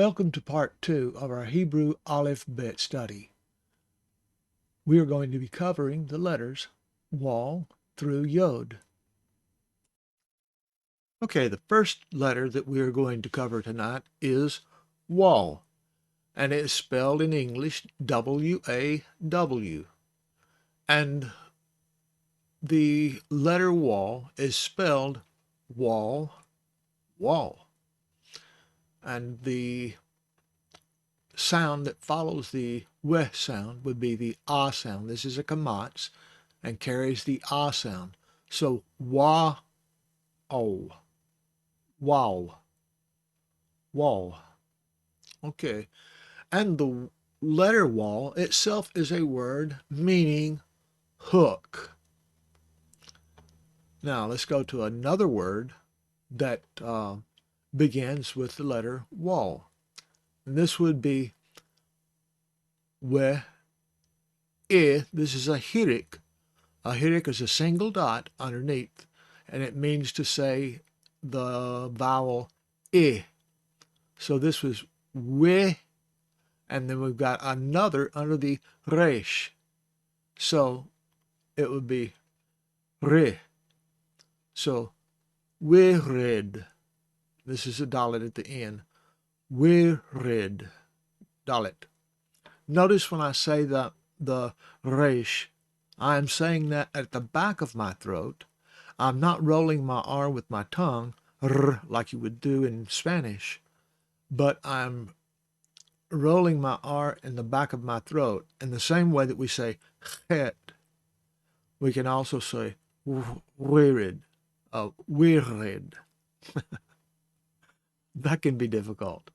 Welcome to part 2 of our Hebrew alphabet study. We are going to be covering the letters Waw through Yod. Okay, the first letter that we are going to cover tonight is Waw, and it is spelled in English W-A-W. And the letter Waw is spelled Waw, Waw. And the sound that follows the W sound would be the Ah sound. This is a kamatz and carries the Ah sound. So Wa, O, Wow, Wow. Okay. And the letter Waw itself is a word meaning hook. Now let's go to another word that begins with the letter Waw. And this would be We, I. This is a hirik. A hirik is a single dot underneath, and it means to say the vowel I. So this was we, and then we've got another under the resh. So it would be re. So we read. This is a dalet at the end. We read. Dalet. Notice when I say the resh, I am saying that at the back of my throat. I'm not rolling my R with my tongue, r, like you would do in Spanish, but I'm rolling my R in the back of my throat in the same way that we say het. We can also say weird, weird. That can be difficult,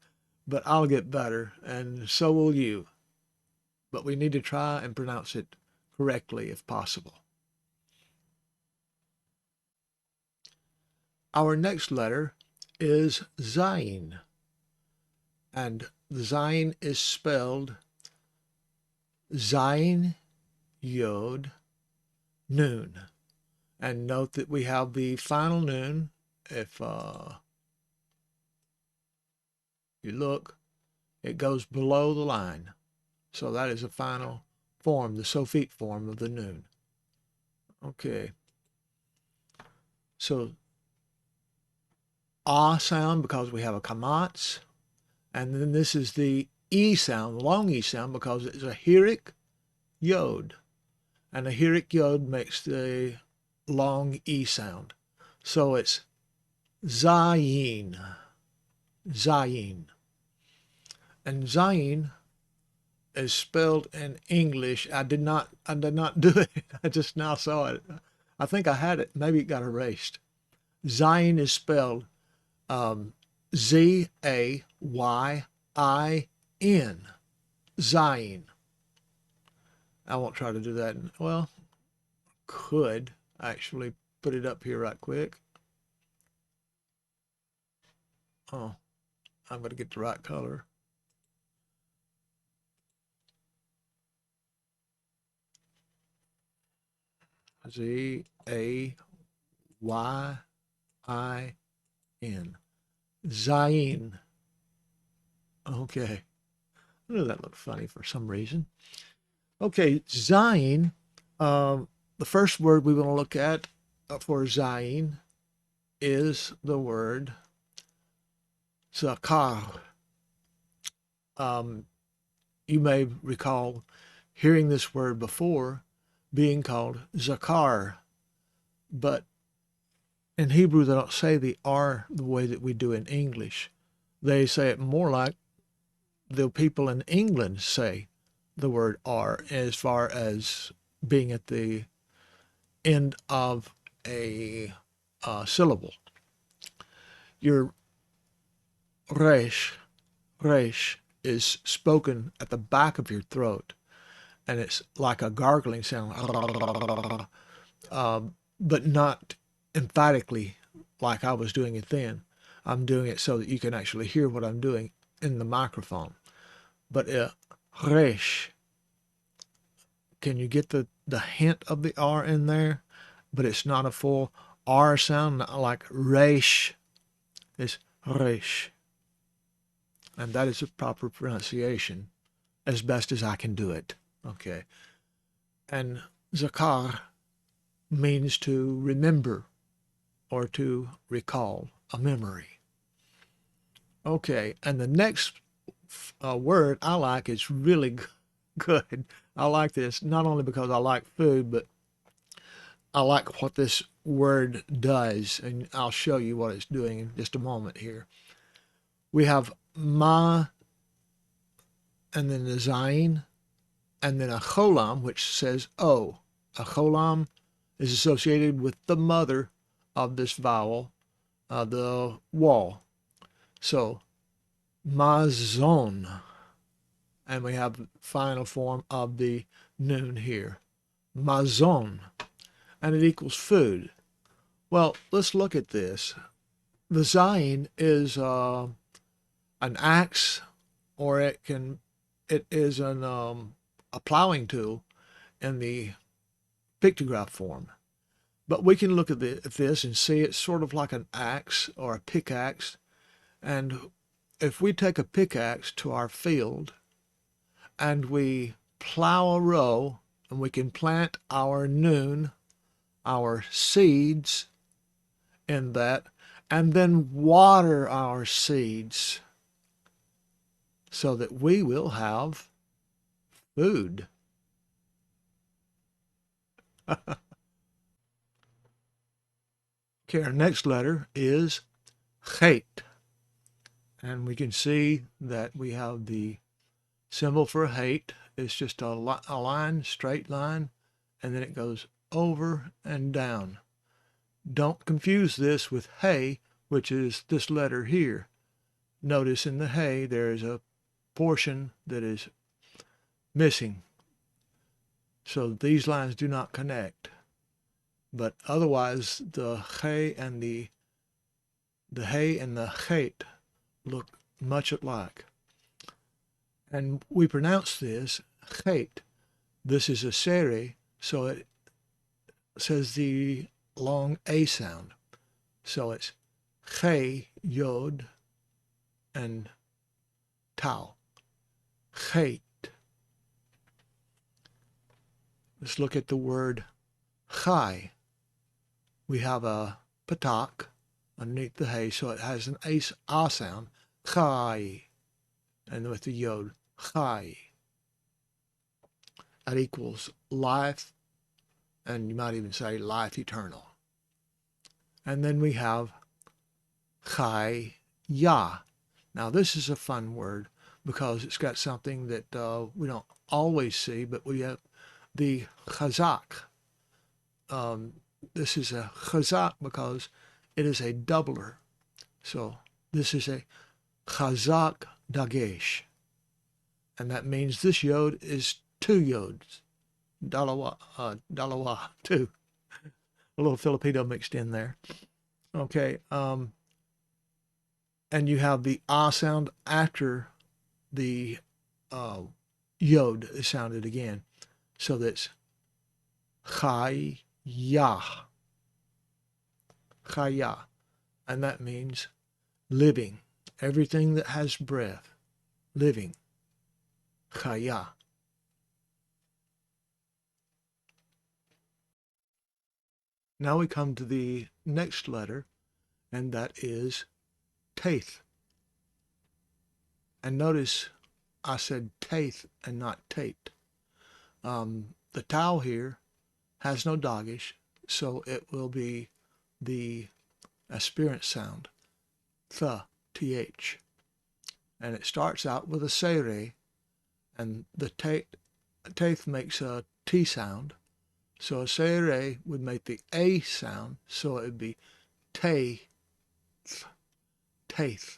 but I'll get better, and so will you. But we need to try and pronounce it correctly if possible. Our next letter is Zayin, and the Zayin is spelled Zayin, Yod, Nun. And note that we have the final Nun. If you look, it goes below the line. So that is a final form, the Sophite form of the Nun. Okay. So Ah sound because we have a kamatz. And then this is the E sound, long E sound, because it's a hirik Yod. And a hirik Yod makes the long E sound. So it's Zayin. Zayin. And Zayin is spelled in English. I did not do it. I just now saw it. I think I had it. Maybe it got erased. Zayin is spelled Z-A-Y-I-N. Zayin. I won't try to do that. Well, could actually put it up here right quick. Oh, I'm going to get the right color. Z-A-Y-I-N. Zayin. Okay. I knew that looked funny for some reason. Okay, Zayin. The first word we want to look at for Zayin is the word Zakar. You may recall hearing this word before being called Zakar, but in Hebrew they don't say the R the way that we do in English. They say it more like the people in England say the word R, as far as being at the end of a syllable. Your resh is spoken at the back of your throat, and it's like a gargling sound, but not emphatically like I was doing it then. I'm doing it so that you can actually hear what I'm doing in the microphone. But resh, can you get the hint of the R in there? But it's not a full R sound, not like resh. It's resh. And that is the proper pronunciation as best as I can do it. Okay. And zakar means to remember or to recall, a memory. Okay, and the next word I like is really good. I like this not only because I like food, but I like what this word does, and I'll show you what it's doing in just a moment here. We have ma, and then the zayin, and then a cholam, which says o. A cholam is associated with the mother of this vowel, the wall. So mazon, and we have the final form of the noon here, mazon, and it equals food. Well, let's look at this. The zayin is an axe, or it is a plowing tool in the pictograph form. But we can look at this and see it's sort of like an axe or a pickaxe. And if we take a pickaxe to our field and we plow a row, and we can plant our noon, our seeds in that, and then water our seeds so that we will have food. Okay, our next letter is Chet. And we can see that we have the symbol for hate. It's just a line, straight line, and then it goes over and down. Don't confuse this with hay, which is this letter here. Notice in the hay there is a portion that is missing. So these lines do not connect. But otherwise the hay and the chet look much alike. And we pronounce this chet. This is a sere, so it says the long A sound. So it's Yod and Tau. Chet. Let's look at the word chai. We have a patak underneath the hay, so it has an A sound. Chai. And with the Yod, chai. That equals life, and you might even say life eternal. And then we have chai ya. Now this is a fun word because it's got something that we don't always see, but we have the chazak. This is a chazak because it is a doubler. So this is a chazak dagesh. And that means this yod is two yods. Dalawa, two. A little Filipino mixed in there. Okay. And you have the ah sound after the yod is sounded again. So that's chayah. Chayah. And that means living. Everything that has breath. Living. Chayah. Now we come to the next letter, and that is Taith. And notice I said Taith and not Tate. The Tau here has no dagish, so it will be the aspirant sound, th. And it starts out with a sere, and the Taith makes a T sound. So a sere would make the A sound, so it would be taith. Taith.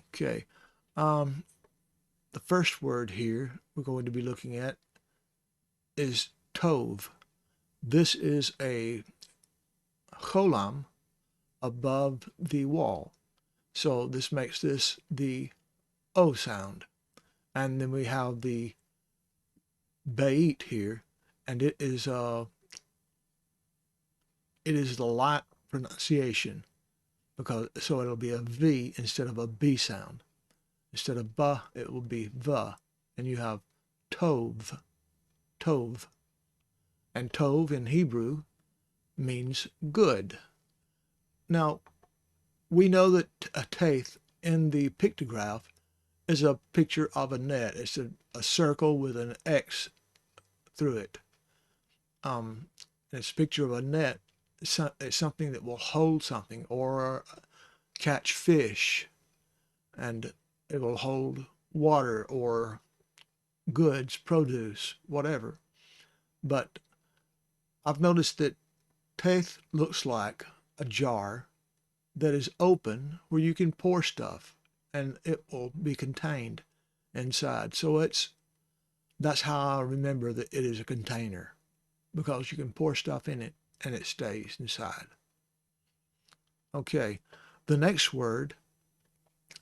Okay. The first word here we're going to be looking at is tov. This is a cholam above the wall. So this makes this the O sound. And then we have the beit here, and it is the light pronunciation so it'll be a V instead of a B sound. Instead of ba, it will be the. And you have tov, tov. And tov in Hebrew means good. Now, we know that a taith in the pictograph is a picture of a net. It's a circle with an X through it. It's a picture of a net. It's something that will hold something or catch fish, and it will hold water or goods, produce, whatever. But I've noticed that taith looks like a jar that is open where you can pour stuff and it will be contained inside. So that's how I remember that it is a container, because you can pour stuff in it and it stays inside. Okay, the next word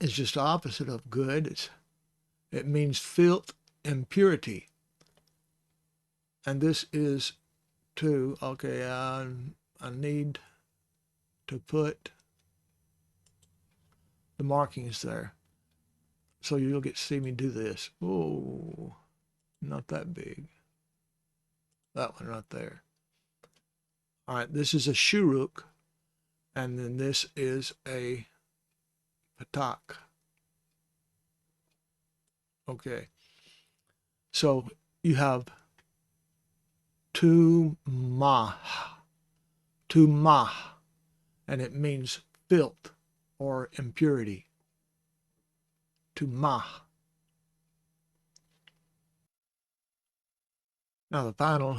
is just the opposite of good. It means filth and purity. And this is I need to put the markings there so you'll get to see me do this. Oh, not that big. That one right there. All right, this is a shuruk, and then this is a patak. Okay, so you have tumah, and it means filth or impurity. Tumah. Now the final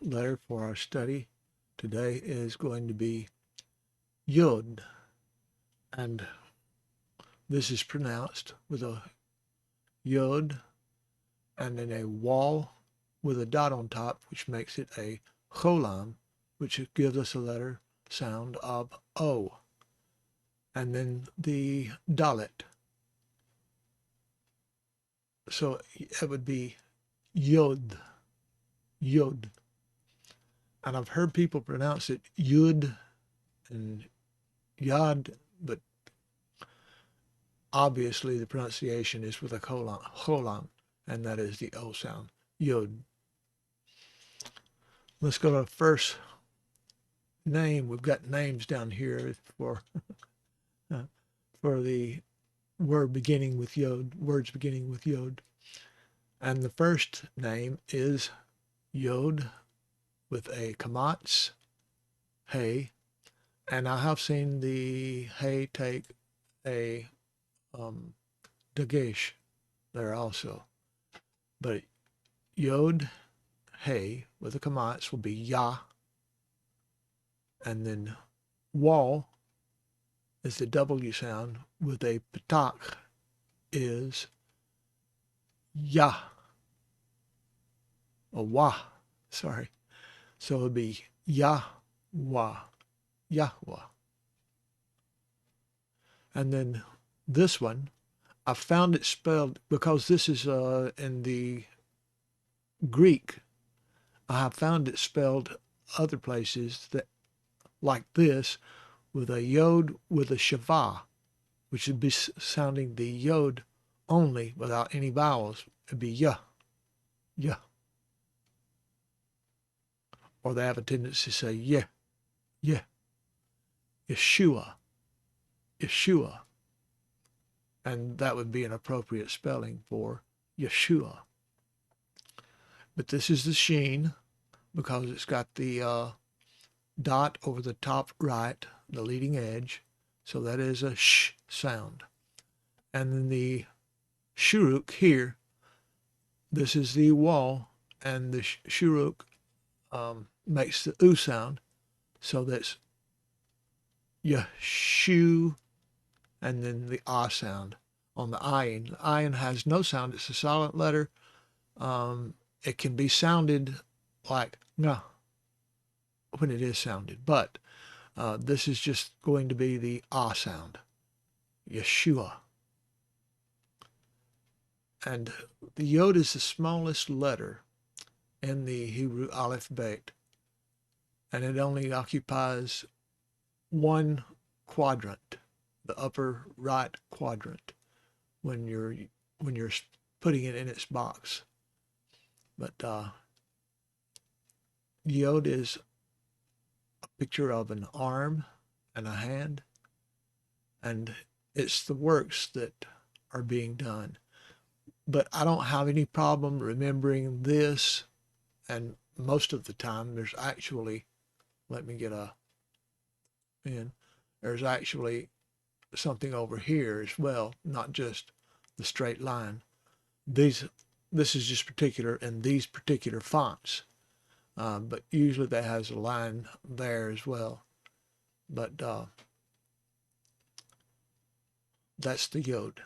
letter for our study today is going to be Yod, and this is pronounced with a Yod and then a wall with a dot on top, which makes it a cholam, which gives us a letter sound of O. And then the dalet. So it would be Yod, Yod. And I've heard people pronounce it Yud and Yad, but obviously the pronunciation is with a cholam, and that is the O sound, Yod. Let's go to the first name. We've got names down here for the word beginning with Yod, words beginning with Yod. And the first name is Yod with a kamatz, hey, and I have seen the hey take a dagesh there also. But Yod, hey, with a kamatz will be Yah, and then wall is the W sound with a patak is Yah, or Wah, sorry. So it would be Yahweh, Yahweh. And then this one, I found it spelled, because this is in the Greek, I have found it spelled other places that like this, with a Yod with a Shavah, which would be sounding the Yod only without any vowels. It'd be Yah, Yah. Or they have a tendency to say yeah, yeah. Yeshua, Yeshua. And that would be an appropriate spelling for Yeshua. But this is the sheen, because it's got the dot over the top right, the leading edge. So that is a sh sound. And then the shuruk here, this is the wall, and the shuruk makes the oo sound. So that's Yeshu, and then the ah sound on the ayin. The ayin has no sound. It's a silent letter. It can be sounded like nah when it is sounded, but this is just going to be the ah sound, Yeshua. And the Yod is the smallest letter in the Hebrew alphabet, and it only occupies one quadrant, the upper right quadrant, when you're putting it in its box. But Yod is a picture of an arm and a hand, and it's the works that are being done. But I don't have any problem remembering this, and most of the time there's actually, let me get a pen, there's actually something over here as well, not just the straight line. This is just particular in these particular fonts, but usually that has a line there as well. But that's the Yod.